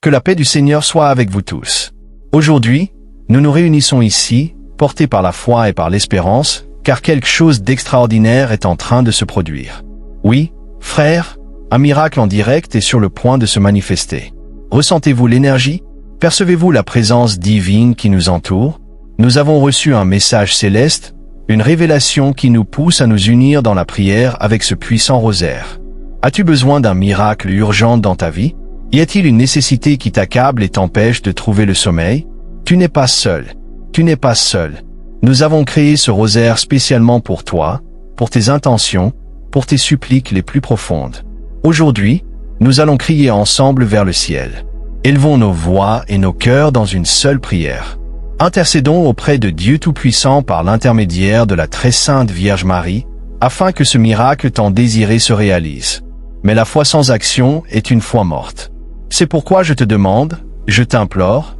Que la paix du Seigneur soit avec vous tous. Aujourd'hui, nous nous réunissons ici, portés par la foi et par l'espérance, car quelque chose d'extraordinaire est en train de se produire. Oui, frères, un miracle en direct est sur le point de se manifester. Ressentez-vous l'énergie? Percevez-vous la présence divine qui nous entoure? Nous avons reçu un message céleste, une révélation qui nous pousse à nous unir dans la prière avec ce puissant rosaire. As-tu besoin d'un miracle urgent dans ta vie? Y a-t-il une nécessité qui t'accable et t'empêche de trouver le sommeil? Tu n'es pas seul. Tu n'es pas seul. Nous avons créé ce rosaire spécialement pour toi, pour tes intentions, pour tes suppliques les plus profondes. Aujourd'hui, nous allons crier ensemble vers le ciel. Élevons nos voix et nos cœurs dans une seule prière. Intercédons auprès de Dieu Tout-Puissant par l'intermédiaire de la très sainte Vierge Marie, afin que ce miracle tant désiré se réalise. Mais la foi sans action est une foi morte. C'est pourquoi je te demande, je t'implore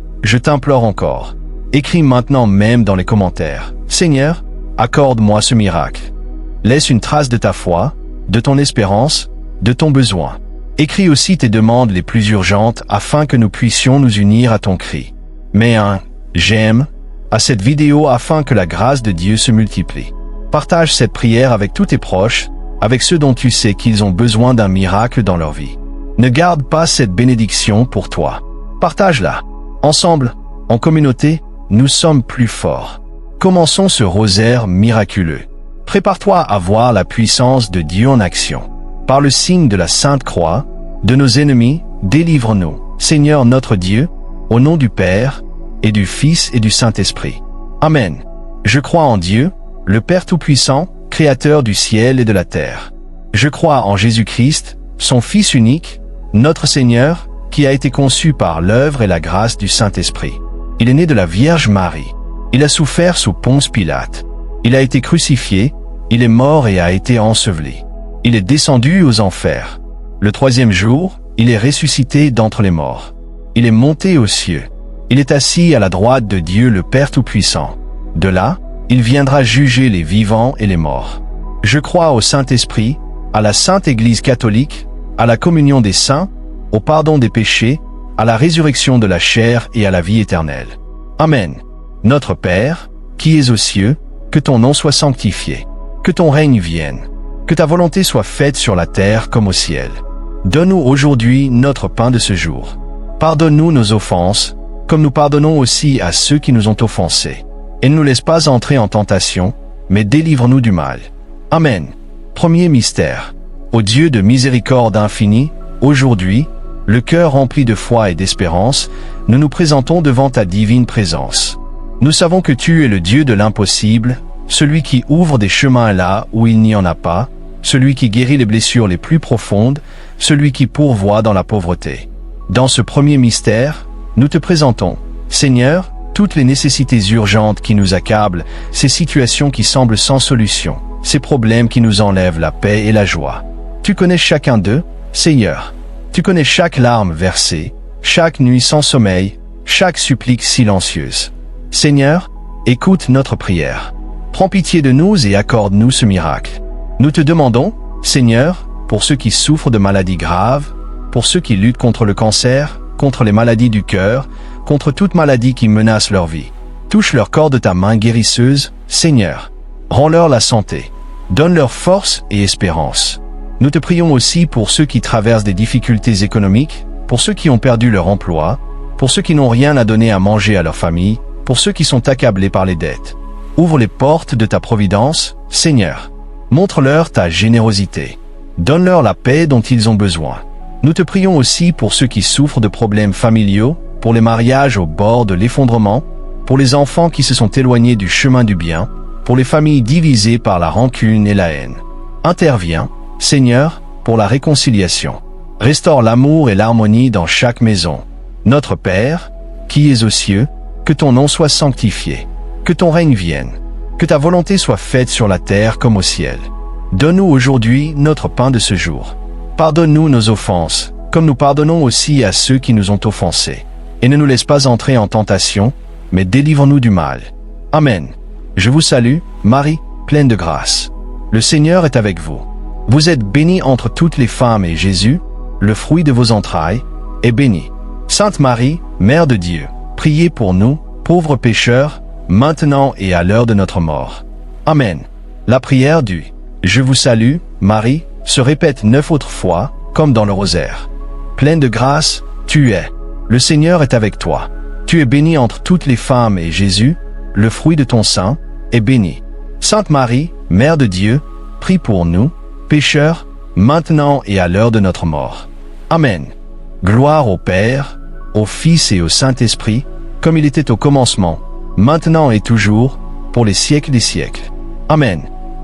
encore. Écris maintenant même dans les commentaires. Seigneur, accorde-moi ce miracle. Laisse une trace de ta foi, de ton espérance, de ton besoin. Écris aussi tes demandes les plus urgentes afin que nous puissions nous unir à ton cri. Mets un « j'aime » à cette vidéo afin que la grâce de Dieu se multiplie. Partage cette prière avec tous tes proches, avec ceux dont tu sais qu'ils ont besoin d'un miracle dans leur vie. Ne garde pas cette bénédiction pour toi. Partage-la. Ensemble, en communauté, nous sommes plus forts. Commençons ce rosaire miraculeux. Prépare-toi à voir la puissance de Dieu en action. Par le signe de la Sainte Croix, de nos ennemis, délivre-nous, Seigneur notre Dieu, au nom du Père, et du Fils et du Saint-Esprit. Amen. Je crois en Dieu, le Père Tout-Puissant, Créateur du ciel et de la terre. Je crois en Jésus-Christ, son Fils unique, notre Seigneur, qui a été conçu par l'œuvre et la grâce du Saint-Esprit. Il est né de la Vierge Marie. Il a souffert sous Ponce Pilate. Il a été crucifié, il est mort et a été enseveli. Il est descendu aux enfers. Le troisième jour, il est ressuscité d'entre les morts. Il est monté aux cieux. Il est assis à la droite de Dieu le Père Tout-Puissant. De là, il viendra juger les vivants et les morts. Je crois au Saint-Esprit, à la Sainte Église catholique, à la communion des saints, au pardon des péchés, à la résurrection de la chair et à la vie éternelle. Amen. Notre Père, qui es aux cieux, que ton nom soit sanctifié, que ton règne vienne, que ta volonté soit faite sur la terre comme au ciel. Donne-nous aujourd'hui notre pain de ce jour. Pardonne-nous nos offenses, comme nous pardonnons aussi à ceux qui nous ont offensés. Et ne nous laisse pas entrer en tentation, mais délivre-nous du mal. Amen. Premier mystère. Ô Dieu de miséricorde infinie, aujourd'hui, le cœur rempli de foi et d'espérance, nous nous présentons devant ta divine présence. Nous savons que tu es le Dieu de l'impossible, celui qui ouvre des chemins là où il n'y en a pas, celui qui guérit les blessures les plus profondes, celui qui pourvoit dans la pauvreté. Dans ce premier mystère, nous te présentons, Seigneur, toutes les nécessités urgentes qui nous accablent, ces situations qui semblent sans solution, ces problèmes qui nous enlèvent la paix et la joie. Tu connais chacun d'eux, Seigneur. Tu connais chaque larme versée, chaque nuit sans sommeil, chaque supplique silencieuse. Seigneur, écoute notre prière. Prends pitié de nous et accorde-nous ce miracle. Nous te demandons, Seigneur, pour ceux qui souffrent de maladies graves, pour ceux qui luttent contre le cancer, contre les maladies du cœur, contre toute maladie qui menace leur vie. Touche leur corps de ta main guérisseuse, Seigneur. Rends-leur la santé. Donne-leur force et espérance. Nous te prions aussi pour ceux qui traversent des difficultés économiques, pour ceux qui ont perdu leur emploi, pour ceux qui n'ont rien à donner à manger à leur famille, pour ceux qui sont accablés par les dettes. Ouvre les portes de ta providence, Seigneur. Montre-leur ta générosité. Donne-leur la paix dont ils ont besoin. Nous te prions aussi pour ceux qui souffrent de problèmes familiaux, pour les mariages au bord de l'effondrement, pour les enfants qui se sont éloignés du chemin du bien, pour les familles divisées par la rancune et la haine. Interviens, Seigneur, pour la réconciliation. Restaure l'amour et l'harmonie dans chaque maison. Notre Père, qui es aux cieux, que ton nom soit sanctifié, que ton règne vienne, que ta volonté soit faite sur la terre comme au ciel. Donne-nous aujourd'hui notre pain de ce jour. Pardonne-nous nos offenses, comme nous pardonnons aussi à ceux qui nous ont offensés. Et ne nous laisse pas entrer en tentation, mais délivre-nous du mal. Amen. Je vous salue, Marie, pleine de grâce. Le Seigneur est avec vous. Vous êtes bénie entre toutes les femmes et Jésus, le fruit de vos entrailles, est béni. Sainte Marie, Mère de Dieu, priez pour nous, pauvres pécheurs, maintenant et à l'heure de notre mort. Amen. La prière du « Je vous salue, Marie » se répète 9 autres fois, comme dans le rosaire. Pleine de grâce, tu es. Le Seigneur est avec toi. Tu es bénie entre toutes les femmes et Jésus, le fruit de ton sein, est béni. Sainte Marie, Mère de Dieu, prie pour nous, pécheurs, maintenant et à l'heure de notre mort. Amen. Gloire au Père, au Fils et au Saint-Esprit, comme il était au commencement, maintenant et toujours, pour les siècles des siècles. Amen.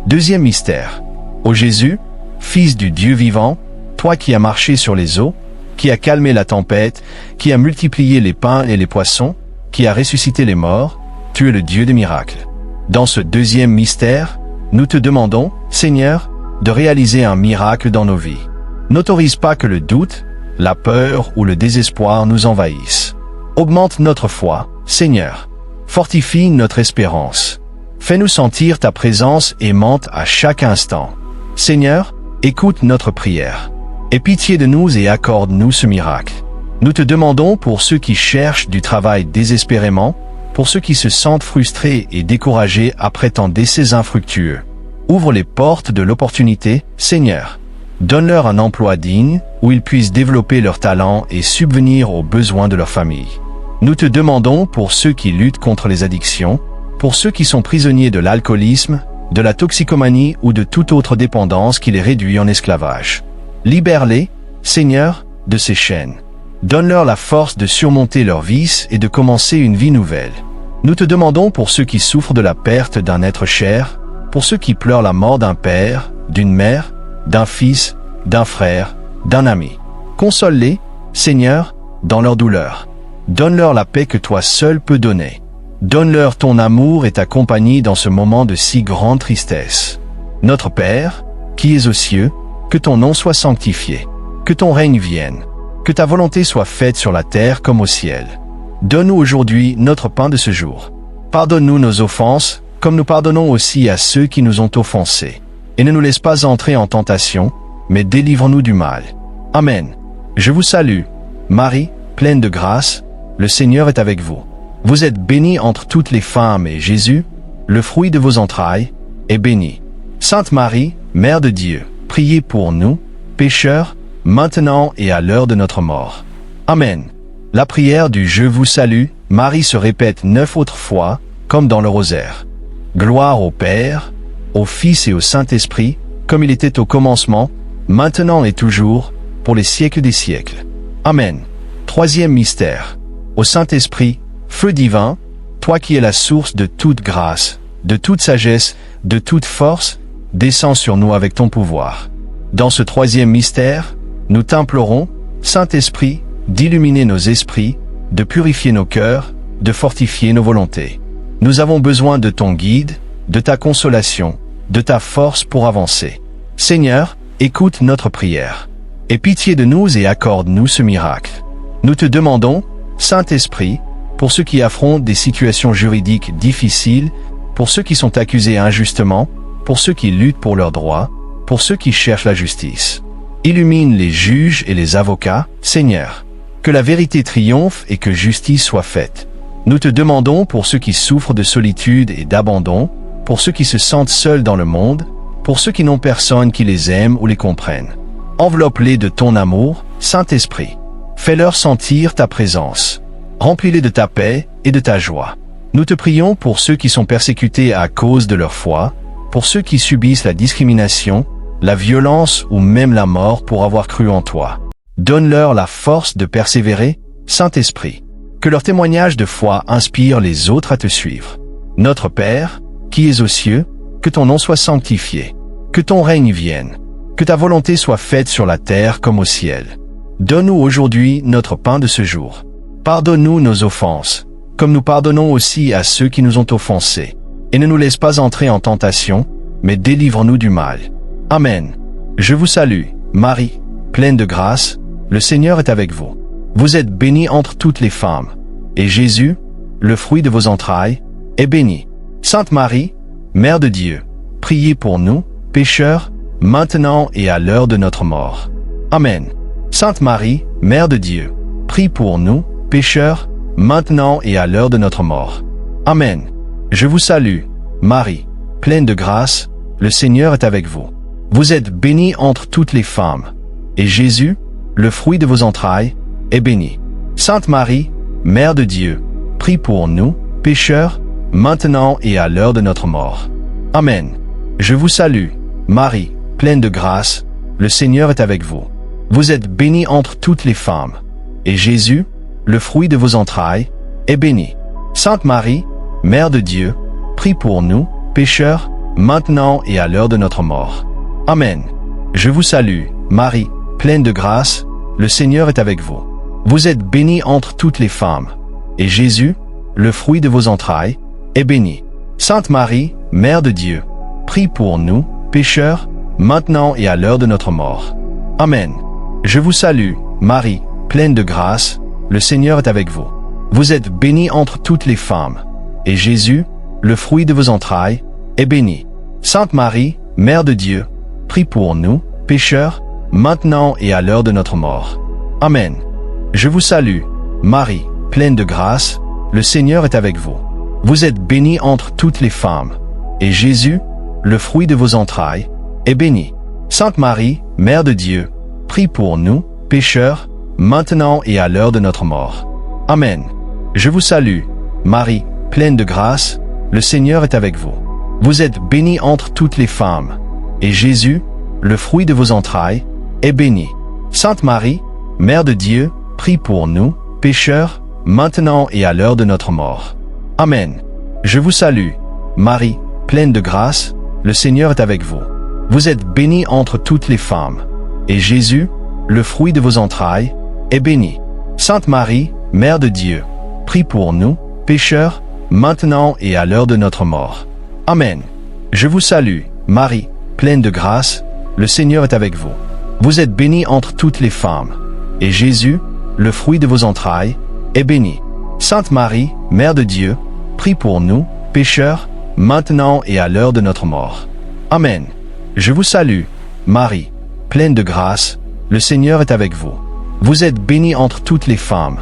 Deuxième mystère. Ô Jésus, Fils du Dieu vivant, toi qui as marché sur les eaux, qui as calmé la tempête, qui as multiplié les pains et les poissons, qui as ressuscité les morts, tu es le Dieu des miracles. Dans ce deuxième mystère, nous te demandons, Seigneur, de réaliser un miracle dans nos vies. N'autorise pas que le doute, la peur ou le désespoir nous envahissent. Augmente notre foi, Seigneur. Fortifie notre espérance. Fais-nous sentir ta présence aimante à chaque instant. Seigneur, écoute notre prière. Aie pitié de nous et accorde-nous ce miracle. Nous te demandons pour ceux qui cherchent du travail désespérément, pour ceux qui se sentent frustrés et découragés après tant d'essais infructueux. Ouvre les portes de l'opportunité, Seigneur. Donne-leur un emploi digne, où ils puissent développer leurs talents et subvenir aux besoins de leur famille. Nous te demandons pour ceux qui luttent contre les addictions, pour ceux qui sont prisonniers de l'alcoolisme, de la toxicomanie ou de toute autre dépendance qui les réduit en esclavage. Libère-les, Seigneur, de ces chaînes. Donne-leur la force de surmonter leurs vices et de commencer une vie nouvelle. Nous te demandons pour ceux qui souffrent de la perte d'un être cher, pour ceux qui pleurent la mort d'un père, d'une mère, d'un fils, d'un frère, d'un ami. Console-les, Seigneur, dans leur douleur. Donne-leur la paix que toi seul peux donner. Donne-leur ton amour et ta compagnie dans ce moment de si grande tristesse. Notre Père, qui es aux cieux, que ton nom soit sanctifié, que ton règne vienne, que ta volonté soit faite sur la terre comme au ciel. Donne-nous aujourd'hui notre pain de ce jour. Pardonne-nous nos offenses, comme nous pardonnons aussi à ceux qui nous ont offensés. Et ne nous laisse pas entrer en tentation, mais délivre-nous du mal. Amen. Je vous salue, Marie, pleine de grâce, le Seigneur est avec vous. Vous êtes bénie entre toutes les femmes et Jésus, le fruit de vos entrailles, est béni. Sainte Marie, Mère de Dieu, priez pour nous, pécheurs, maintenant et à l'heure de notre mort. Amen. La prière du « Je vous salue, Marie » se répète 9 autres fois, comme dans le rosaire. Gloire au Père, au Fils et au Saint-Esprit, comme il était au commencement, maintenant et toujours, pour les siècles des siècles. Amen. Troisième mystère. Au Saint-Esprit, feu divin, toi qui es la source de toute grâce, de toute sagesse, de toute force, descends sur nous avec ton pouvoir. Dans ce troisième mystère, nous t'implorons, Saint-Esprit, d'illuminer nos esprits, de purifier nos cœurs, de fortifier nos volontés. Nous avons besoin de ton guide, de ta consolation, de ta force pour avancer. Seigneur, écoute notre prière. Aie pitié de nous et accorde-nous ce miracle. Nous te demandons, Saint-Esprit, pour ceux qui affrontent des situations juridiques difficiles, pour ceux qui sont accusés injustement, pour ceux qui luttent pour leurs droits, pour ceux qui cherchent la justice. Illumine les juges et les avocats, Seigneur. Que la vérité triomphe et que justice soit faite. Nous te demandons pour ceux qui souffrent de solitude et d'abandon, pour ceux qui se sentent seuls dans le monde, pour ceux qui n'ont personne qui les aime ou les comprenne. Enveloppe-les de ton amour, Saint-Esprit. Fais-leur sentir ta présence. Remplis-les de ta paix et de ta joie. Nous te prions pour ceux qui sont persécutés à cause de leur foi, pour ceux qui subissent la discrimination, la violence ou même la mort pour avoir cru en toi. Donne-leur la force de persévérer, Saint-Esprit. Que leur témoignage de foi inspire les autres à te suivre. Notre Père, qui es aux cieux, que ton nom soit sanctifié, que ton règne vienne, que ta volonté soit faite sur la terre comme au ciel. Donne-nous aujourd'hui notre pain de ce jour. Pardonne-nous nos offenses, comme nous pardonnons aussi à ceux qui nous ont offensés. Et ne nous laisse pas entrer en tentation, mais délivre-nous du mal. Amen. Je vous salue, Marie, pleine de grâce, le Seigneur est avec vous. Vous êtes bénie entre toutes les femmes, et Jésus, le fruit de vos entrailles, est béni. Sainte Marie, Mère de Dieu, priez pour nous, pécheurs, maintenant et à l'heure de notre mort. Amen. Sainte Marie, Mère de Dieu, prie pour nous, pécheurs, maintenant et à l'heure de notre mort. Amen. Je vous salue, Marie, pleine de grâce, le Seigneur est avec vous. Vous êtes bénie entre toutes les femmes, et Jésus, le fruit de vos entrailles, est béni. Sainte Marie, Mère de Dieu, prie pour nous, pécheurs, maintenant et à l'heure de notre mort. Amen. Je vous salue, Marie, pleine de grâce, le Seigneur est avec vous. Vous êtes bénie entre toutes les femmes, et Jésus, le fruit de vos entrailles, est béni. Sainte Marie, Mère de Dieu, prie pour nous, pécheurs, maintenant et à l'heure de notre mort. Amen. Je vous salue, Marie, pleine de grâce, le Seigneur est avec vous. Vous êtes bénie entre toutes les femmes, et Jésus, le fruit de vos entrailles, est béni. Sainte Marie, Mère de Dieu, prie pour nous, pécheurs, maintenant et à l'heure de notre mort. Amen. Je vous salue, Marie, pleine de grâce, le Seigneur est avec vous. Vous êtes bénie entre toutes les femmes, et Jésus, le fruit de vos entrailles, est béni. Sainte Marie, Mère de Dieu, prie pour nous, pécheurs, maintenant et à l'heure de notre mort. Amen. Je vous salue, Marie, pleine de grâce, le Seigneur est avec vous. Vous êtes bénie entre toutes les femmes, et Jésus, le fruit de vos entrailles, est béni. Sainte Marie, Mère de Dieu, prie pour nous, pécheurs, maintenant et à l'heure de notre mort. Amen. Je vous salue, Marie, pleine de grâce, le Seigneur est avec vous. Vous êtes bénie entre toutes les femmes, et Jésus, le fruit de vos entrailles, est béni. Sainte Marie, Mère de Dieu, prie pour nous, pécheurs, maintenant et à l'heure de notre mort. Amen. Je vous salue, Marie, pleine de grâce, le Seigneur est avec vous. Vous êtes bénie entre toutes les femmes, et Jésus, le fruit de vos entrailles, est béni. Sainte Marie, Mère de Dieu, prie pour nous, pécheurs, maintenant et à l'heure de notre mort. Amen. Je vous salue, Marie, pleine de grâce, le Seigneur est avec vous. Vous êtes bénie entre toutes les femmes, et Jésus, le fruit de vos entrailles, est béni. Sainte Marie, Mère de Dieu, prie pour nous, pécheurs, maintenant et à l'heure de notre mort. Amen. Je vous salue, Marie, pleine de grâce, le Seigneur est avec vous. Vous êtes bénie entre toutes les femmes,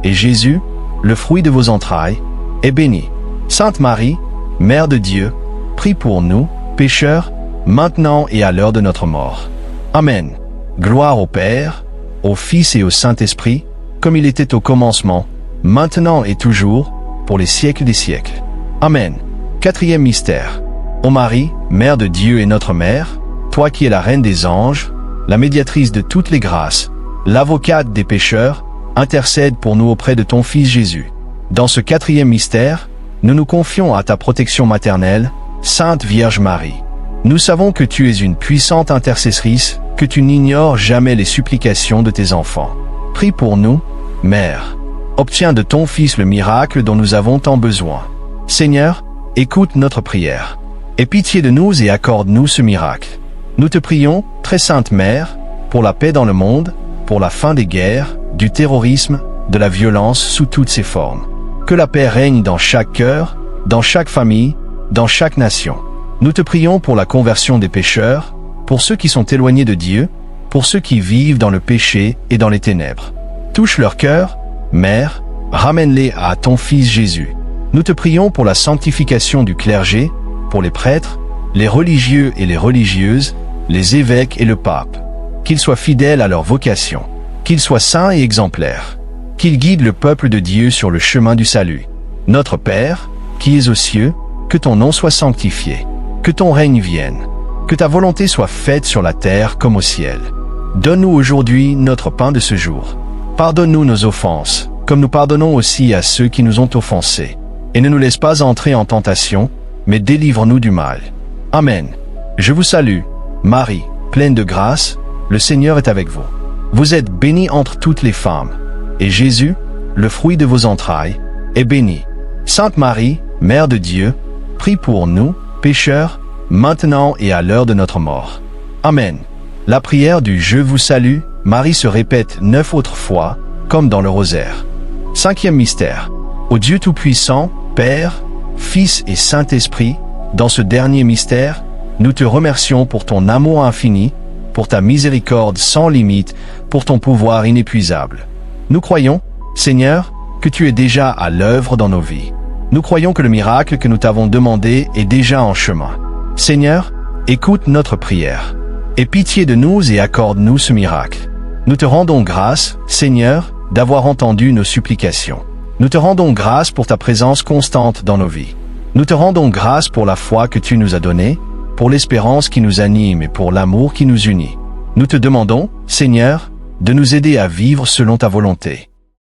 et Jésus, le fruit de vos entrailles, est béni. Sainte Marie, Mère de Dieu, prie pour nous, pécheurs, maintenant et à l'heure de notre mort. Amen. Gloire au Père, au Fils et au Saint-Esprit, comme il était au commencement, maintenant et toujours, pour les siècles des siècles. Amen. Quatrième mystère. Ô Marie, Mère de Dieu et notre Mère, toi qui es la Reine des anges, la médiatrice de toutes les grâces, l'avocate des pécheurs, intercède pour nous auprès de ton Fils Jésus. Dans ce quatrième mystère, nous nous confions à ta protection maternelle, Sainte Vierge Marie. Nous savons que tu es une puissante intercessrice, que tu n'ignores jamais les supplications de tes enfants. Prie pour nous, Mère. Obtiens de ton Fils le miracle dont nous avons tant besoin. Seigneur, écoute notre prière. Aie pitié de nous et accorde-nous ce miracle. Nous te prions, très sainte Mère, pour la paix dans le monde, pour la fin des guerres, du terrorisme, de la violence sous toutes ses formes. Que la paix règne dans chaque cœur, dans chaque famille, dans chaque nation. Nous te prions pour la conversion des pécheurs, pour ceux qui sont éloignés de Dieu, pour ceux qui vivent dans le péché et dans les ténèbres. Touche leur cœur, Mère, ramène-les à ton Fils Jésus. Nous te prions pour la sanctification du clergé, pour les prêtres, les religieux et les religieuses, les évêques et le pape. Qu'ils soient fidèles à leur vocation, qu'ils soient saints et exemplaires, qu'ils guident le peuple de Dieu sur le chemin du salut. Notre Père, qui es aux cieux, que ton nom soit sanctifié, que ton règne vienne, que ta volonté soit faite sur la terre comme au ciel. Donne-nous aujourd'hui notre pain de ce jour. Pardonne-nous nos offenses, comme nous pardonnons aussi à ceux qui nous ont offensés. Et ne nous laisse pas entrer en tentation, mais délivre-nous du mal. Amen. Je vous salue, Marie, pleine de grâce, le Seigneur est avec vous. Vous êtes bénie entre toutes les femmes, et Jésus, le fruit de vos entrailles, est béni. Sainte Marie, Mère de Dieu, prie pour nous, pécheurs, maintenant et à l'heure de notre mort. Amen. La prière du « Je vous salue », Marie se répète 9 autres fois, comme dans le rosaire. Cinquième mystère. Ô Dieu Tout-Puissant, Père, Fils et Saint-Esprit, dans ce dernier mystère, nous te remercions pour ton amour infini, pour ta miséricorde sans limite, pour ton pouvoir inépuisable. Nous croyons, Seigneur, que tu es déjà à l'œuvre dans nos vies. Nous croyons que le miracle que nous t'avons demandé est déjà en chemin. Seigneur, écoute notre prière. Aie pitié de nous et accorde-nous ce miracle. Nous te rendons grâce, Seigneur, d'avoir entendu nos supplications. Nous te rendons grâce pour ta présence constante dans nos vies. Nous te rendons grâce pour la foi que tu nous as donnée, pour l'espérance qui nous anime et pour l'amour qui nous unit. Nous te demandons, Seigneur, de nous aider à vivre selon ta volonté.